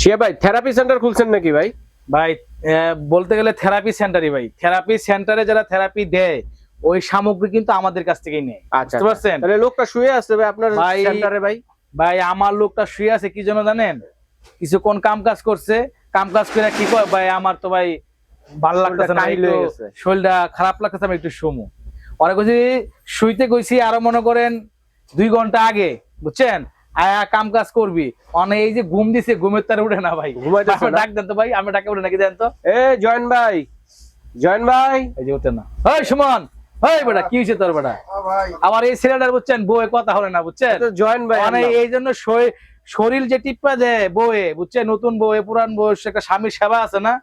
শিয়া ভাই therapy centre খুলছেন নাকি ভাই? ভাই বলতে গেলে থেরাপি সেন্টারই ভাই। থেরাপি সেন্টারে যারা থেরাপি দেয় ওই সামগ্রী কিন্তু আমাদের কাছ থেকেই নেয়। আচ্ছা বুঝতে পারছেন? তাহলে লোকটা শুয়ে আছে ভাই আপনার ভাই সেন্টারে ভাই? ভাই আমার লোকটা শুয়ে আছে কি জন্য জানেন? কিছুক্ষণ কাম কাজ করছে, কাম কাজ করে কি কয় ভাই আমার তো ভাই ভালো লাগতেছে না, একটু শরীরটা খারাপ লাগতেছে, আমি একটু শুমু। ওরা কইছি শুইতে কইছি আরো মনে করেন 2 ঘন্টা আগে, বুঝছেন? আয়া কাম কাজ করবি, মানে এই যে ঘুম দিছে ঘুমের তার উঠে না ভাই। ঘুমাইতেছে না? ডাক দেন তো ভাই, আমি ডাকে উঠে নাকি দেন তো। এ জয়েন ভাই, জয়েন ভাই, এই যে উঠে না। এই সুমন, এই বেটা কি হইছে তোর বেটা? আমার এই ছেলেটার বুঝছেন বউয়ে কথা হলো না, বুঝছেন? জয়েন ভাই মানে এই জন্য শরীর যে টিপ্পা দেয় বউয়ে, বুঝছেন? নতুন বউয়ে পুরান বউ একটা স্বামীর সেবা আছে না,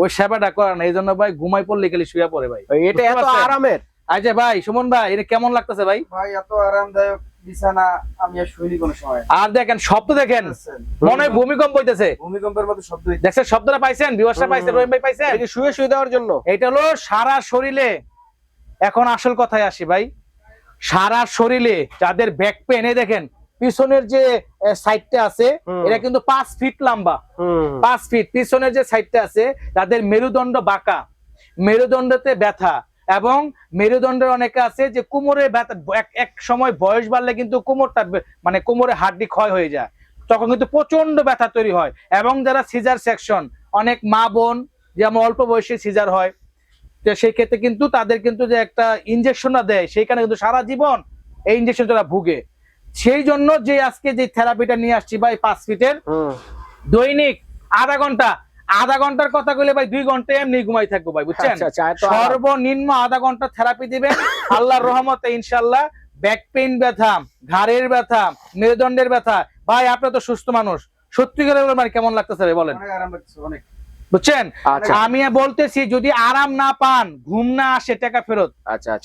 ওই সেবাটা করে না। এই জন্য ভাই ঘুমাই পড়লে খালি শুয়ে পড়ে ভাই। এটা এত আরামের? আচ্ছা ভাই সুমন ভাই, এটা কেমন লাগতেছে ভাই? ভাই এত আরামদায়ক বিছানা আমি আর শুইনি কোনো সময়। আর দেখেন শব্দ দেখেন, মনে হয় ভূমিকম্প হইতেছে। ভূমিকম্পের মতো শব্দ হইছে। দেখছেন শব্দটা পাইছেন? ভিউয়ার্সরা পাইছেন? রহিম ভাই পাইছেন? এই যে শুয়ে শুয়ে দেওয়ার জন্য এটা হলো সারা শরীরে। এখন আসল কথায় আসি ভাই, সারা শরীরে যাদের ব্যাক পেন, এই দেখেন পিছনের যে সাইডটা আছে এটা কিন্তু 5 ফিট লম্বা, 5 ফিট। পিছনের যে সাইডটা আছে যাদের মেরুদণ্ড বাঁকা, মেরুদণ্ডতে ব্যথা, এবং মেরুদণ্ডের অনেকে আছে যে কোমরে ব্যথা, এক সময় বয়স বাড়লে কিন্তু কোমরটা মানে কোমরে হাড্ডি ক্ষয় হয়ে যায়, তখন কিন্তু প্রচন্ড ব্যথা তৈরি হয়। এবং যারা সিজার সেকশন, অনেক মা বোন যেমন অল্প বয়সে সিজার হয়, তো সেই ক্ষেত্রে কিন্তু তাদের কিন্তু যে একটা ইনজেকশনটা দেয় সেইখানে কিন্তু সারা জীবন এই ইনজেকশন তারা ভুগে। সেই জন্য যে আজকে যে থেরাপিটা নিয়ে আসছি ভাই 5 ফিটের, দৈনিক আধা ঘন্টার কথা কইলে ভাই 2 ঘন্টা এমনি ঘুমাই থাকবো ভাই, বুঝছেন? সর্বনিম্ন আধা ঘন্টা থেরাপি দিবেন, আল্লাহর রহমতে ইনশাআল্লাহ ব্যাক পেইন ব্যথা, ঘাড়ের ব্যথা, মেরুদণ্ডের ব্যথা, ভাই আপনি তো সুস্থ মানুষ, সত্যি করে বলেন মানে কেমন লাগতেছে ভাই বলেন? অনেক আরাম লাগছে, অনেক। বুঝছেন? আমি বলতেছি যদি আরাম না পান, ঘুম না আসে, টাকা ফেরত।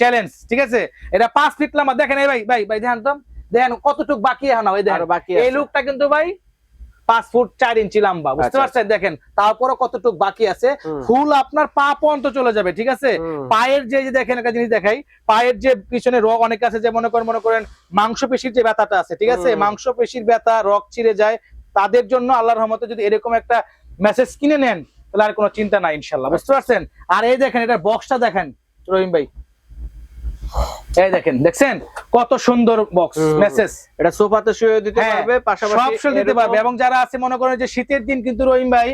চ্যালেঞ্জ, ঠিক আছে? এটা 5 ফিট লম্বা। দেখেন এই ভাই ভাই ভাই দেখেন তো, দেখেন কতটুকু বাকি এখন ওই দেখেন এই লুকটা কিন্তু ভাই 5 ফুট 4 ইঞ্চি লম্বা, বুঝতে পারছেন? দেখেন তারপরে কতটুকু বাকি আছে, ফুল আপনার পা পর্যন্ত চলে যাবে, ঠিক আছে? পায়ের যে দেখেন একটা জিনিস দেখাই, পায়ের যে পিছনে রগ অনেক আছে, যে মনে করেন মাংসপেশির যে ব্যথাটা আছে, ঠিক আছে? মাংসপেশির ব্যথা, রগ ছিঁড়ে যায়, তাদের জন্য আল্লাহর রহমতে যদি এরকম একটা মেসেজ কিনে নেন তাহলে আর কোনো চিন্তা নাই ইনশাআল্লাহ, বুঝতে পারছেন? আর এই দেখেন এটা বক্সটা দেখেন রহিম ভাই, এই দেখেন, দেখছেন কত সুন্দর বক্স মেসেজ। এটা সোফাতে শুয়ে দিতে পারবে, পাশাপাশি সব শুয়ে দিতে পারবে। এবং যারা আছে মনে করেন যে শীতের দিন কিন্তু রহিম ভাই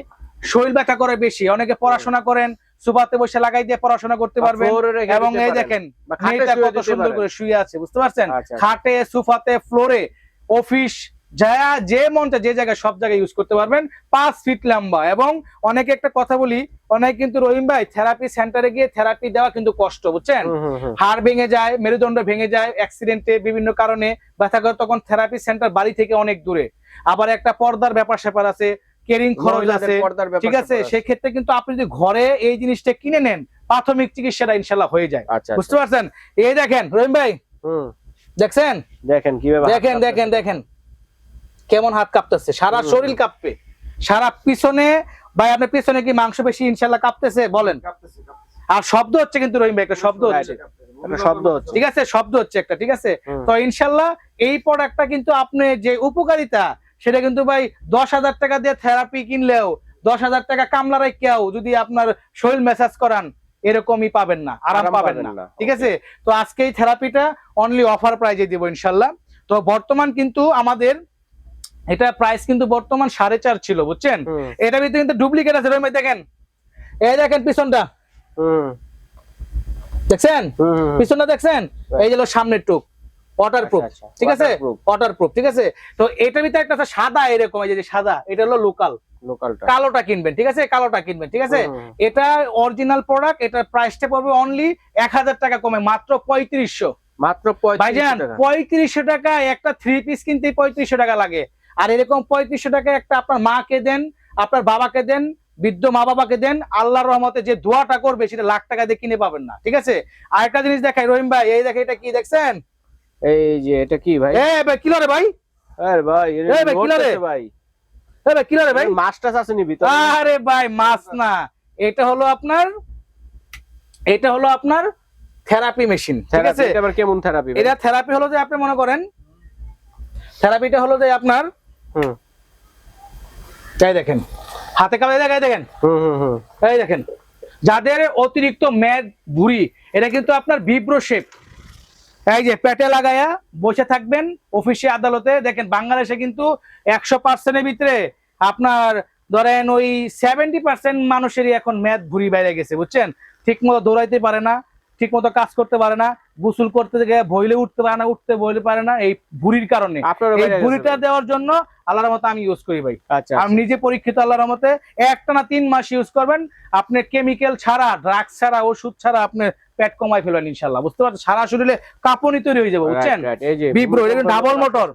শরীর ব্যথা করে বেশি, অনেকে পড়াশোনা করেন সোফাতে বসে লাগাই দিয়ে পড়াশোনা করতে পারবেন। এবং এই দেখেন মেয়েটা কত সুন্দর করে শুয়ে আছে, বুঝতে পারছেন? খাটে, সোফাতে, ফ্লোরে, অফিস, যে মনটা যে জায়গায় সব জায়গায় ইউজ করতে পারবেন। 5 ফিট লম্বা। এবং অনেকে একটা কথা বলি, অনেক কিন্তু রহিম ভাই থেরাপি সেন্টারে গিয়ে থেরাপি দেওয়া কিন্তু কষ্ট, বুঝছেন? হাড় ভেঙে যায়, মেরুদণ্ড ভেঙে যায় অ্যাক্সিডেন্টে, বিভিন্ন কারণে ব্যথা করে, তখন থেরাপি সেন্টার বাড়ি থেকে অনেক দূরে। আবার একটা পর্দার ব্যাপার স্যাপার আছে, কেরিং খরচ আছে, ঠিক আছে? সেক্ষেত্রে কিন্তু আপনি যদি ঘরে এই জিনিসটা কিনে নেন, প্রাথমিক চিকিৎসাটা ইনশাল্লাহ হয়ে যায়, বুঝতে পারছেন? এই দেখেন রহিম ভাই, দেখছেন? দেখেন কিভাবে দেখেন দেখেন দেখেন কেমন হাত কাঁপতেছে, সারা শরীর কাঁপবে, সারা পিছনে ভাই আপনার পিছনে কি মাংসপেশি ইনশাআল্লাহ কাঁপতেছে বলেন? আর শব্দ হচ্ছে কিন্তু রহিম ভাই, একটা শব্দ হচ্ছে, ঠিক আছে? শব্দ হচ্ছে একটা, ঠিক আছে? তো ইনশাআল্লাহ এই প্রোডাক্টটা কিন্তু আপনি যে উপকারিতা, সেটা কিন্তু ভাই 10,000 টাকা দিয়ে থেরাপি কিনলেও, 10,000 টাকা কামলা রাখলেও যদি আপনার শরীর ম্যাসাজ করান এরকমই পাবেন না, আরাম পাবেন না, ঠিক আছে? তো আজকে এই থেরাপিটা অনলি অফার প্রাইজে দিব ইনশাআল্লাহ। তো বর্তমান কিন্তু আমাদের এটা প্রাইস কিন্তু বর্তমান 4.5 ছিল, বুঝছেন? এটা ভিতরে কিন্তু ডুপ্লিকেট আছে রহিম ভাই, দেখেন এই দেখেন পিছনটা, দেখছেন পিছনটা, দেখছেন? এই যে সামনের টুক ওয়াটারপ্রুফ, ঠিক আছে? ওয়াটারপ্রুফ, ঠিক আছে? তো এটার ভিতরে একটা সাদা, এরকম এই যে সাদা, এটা হলো লোকাল, কালোটা কিনবেন, ঠিক আছে? কালোটা কিনবেন, ঠিক আছে? এটা অরিজিনাল প্রোডাক্ট, এটার প্রাইসটা পড়বে অনলি 1000 টাকা কমে, মাত্র 3500। মাত্র 3500 টাকা একটা 3 পিস কিনতে 3500 টাকা লাগে। আর এরকম 3500 টাকা একটা আপনার মাকে দেন, আপনার বাবাকে দেন, বৃদ্ধ মা বাবাকে দেন, আল্লাহর রহমতে যে দোয়াটা করবে সেটা লাখ টাকা দিয়ে কিনে পাবেন না, ঠিক আছে? আর একটা জিনিস দেখাই রহিম ভাই, এই দেখেন এটা কি দেখছেন? এই যে এটা কি ভাই? এই ভাই কিলো রে ভাই, আরে ভাই এই ভাই কিলো রে ভাই, এই ভাই কিলো রে ভাই, মাছটা আছে নি ভিতরে? আরে ভাই মাছ না, এটা হলো আপনার থেরাপি মেশিন, ঠিক আছে? এটা আবার কেমন থেরাপি? এটা থেরাপি হলো যে আপনি মনে করেন থেরাপিটা হলো যে আপনার এই দেখেন হাতে কামড়ে দেখেন, এই দেখেন যাদের অতিরিক্ত মেদ ভুঁড়ি, এটা কিন্তু আপনার ভিব্রো শেপ। এই যে পেটে লাগায়া বসে থাকবেন অফিসে আদালতে। দেখেন বাংলাদেশে কিন্তু 100%-এর ভিতরে আপনার ধরেন ওই 70% মানুষেরই এখন মেদ ভুঁড়ি বাইরে গেছে, বুঝছেন? ঠিক মতো দৌড়াইতে পারে না, ঠিক মতো কাজ করতে পারে না, গোসল করতে গিয়ে বইলে উঠতে পারে না, উঠতে বইলে পারে না, এই ভুঁড়ির কারণে। এই ভুঁড়িটা দেওয়ার জন্য আল্লাহর রহমতে আমি ইউজ করি ভাই। আচ্ছা, আমি নিজে পরীক্ষিত আল্লাহর রহমতে। একটানা 3 মাস ইউজ করবেন, আপনি কেমিক্যাল ছাড়া, ড্রাগস ছাড়া, ওষুধ ছাড়া আপনি পেট কমাই ফেলবেন ইনশাআল্লাহ, বুঝতে পারছেন? সারা শরীরে কাঁপুনি তৈরি হয়ে যাবে, বুঝছেন? ভিব্রো, এটা ডাবল মোটর,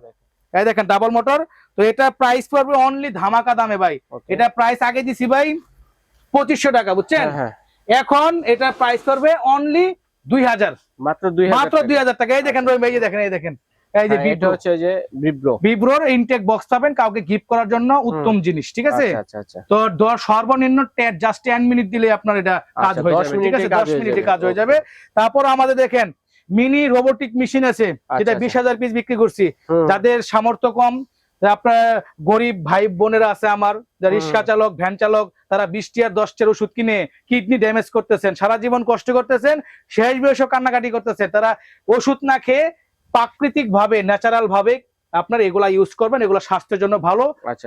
এই দেখেন ডাবল মোটর। তো এটা প্রাইস পড়বে অনলি ধামাকা দামে ভাই। এটা প্রাইস আগে দিছি ভাই 2500 টাকা, বুঝছেন? এখন এটা প্রাইস করবে অনলি 2000, মাত্র 2000 টাকা। এই দেখেন এই যে দেখেন, এই দেখেন এই যে এটা হচ্ছে যে ভিব্রোর ইনটেক বক্স পাবেন কাউকে গিফট করার জন্য, উত্তম জিনিস, ঠিক আছে? তো সর্বনিম্ন জাস্ট 10 মিনিট দিলে আপনার এটা কাজ হয়ে যাবে, ঠিক আছে? 10 মিনিটে কাজ হয়ে যাবে। তারপর আমাদের দেখেন মিনি রোবোটিক মেশিন আছে, যেটা 20,000 পিস বিক্রি করছি। যাদের সামর্থ্য কম, আপনার গরিব ভাই বোনেরা আছে আমার, যারা রিক্সা চালক, ভ্যান চালক, তারা 20 আর 10 ওষুধ কিনে কিডনি ড্যামেজ করতেছেন, সারা জীবন কষ্ট করতেছেন, শেষ বয়সে কান্নাকাটি করতেছেন, তারা ওষুধ না খেয়ে প্রাকৃতিক ভাবে, ন্যাচারাল ভাবে আপনার এগুলা ইউজ করবেন। এগুলা স্বাস্থ্যের জন্য ভালো,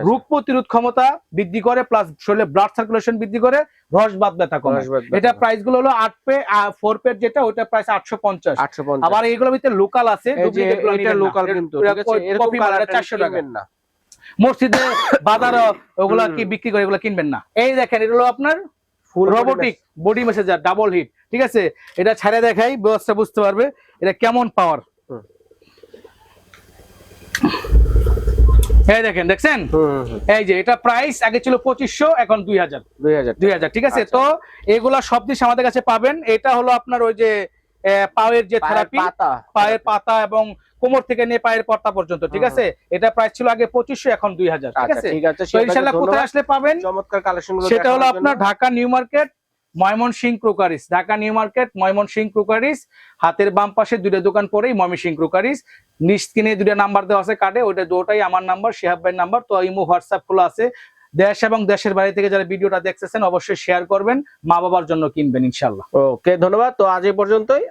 রোগ প্রতিরোধ ক্ষমতা বৃদ্ধি করে, প্লাস শরীরে ব্লাড সার্কুলেশন বৃদ্ধি করে, রস বাত ব্যথা কমায়। এটা প্রাইস গুলো হলো 8 পে 4 পেট, যেটা ওটা প্রাইস 850। আবার এইগুলোর ভিতরে লোকাল আছে, এটা লোকাল কিন্তু এরকম কালার 400 টাকা না। মসজিদে বাজার ওগুলা কি বিক্রি করে, এগুলা কিনবেন না। এই দেখেন এটা হলো আপনার full robotic body massager double heat, ঠিক আছে? এটা ছাড়ে দেখাই, ব্যবস্থা বুঝতে পারবে এটা কেমন পাওয়ার। এই দেখেন, দেখছেন? এই যে এটা প্রাইস আগে ছিল 2500, এখন 2000, ঠিক আছে? তো এগুলা সব জিনিস আমাদের কাছে পাবেন। এটা হলো আপনার ওই যে পায়ের যে থেরাপি, পায়ের পাতা এবং কোমর থেকে নিয়ে পায়ের পর্দা পর্যন্ত, ঠিক আছে? এটা প্রাইস ছিল আগে 2500, এখন 2000, ঠিক আছে? তো ইনশাআল্লাহ কোথায় আসলে পাবেন? চমৎকার কালেকশনগুলো সেটা হলো আপনার Dhaka new market, Mymensingh crockeries. Dhaka new market, Mymensingh crockeries, হাতের বাম পাশে 2টা দোকান পরেই ময়মনসিংহ ক্রোকারিস। স্ক্রিনে 2টা নাম্বার দেওয়া আছে কার্ডে, ওটা দুটোই আমার নাম্বার, শিহাব ভাইয়ের নাম্বার। তো ইমো হোয়াটসঅ্যাপ খোলা আছে। দেশ এবং দেশের বাইরে থেকে যারা ভিডিওটা দেখতেছেন অবশ্যই শেয়ার করবেন, মা বাবার জন্য কিনবেন ইনশাআল্লাহ। ওকে, ধন্যবাদ। তো আজ এই পর্যন্তই।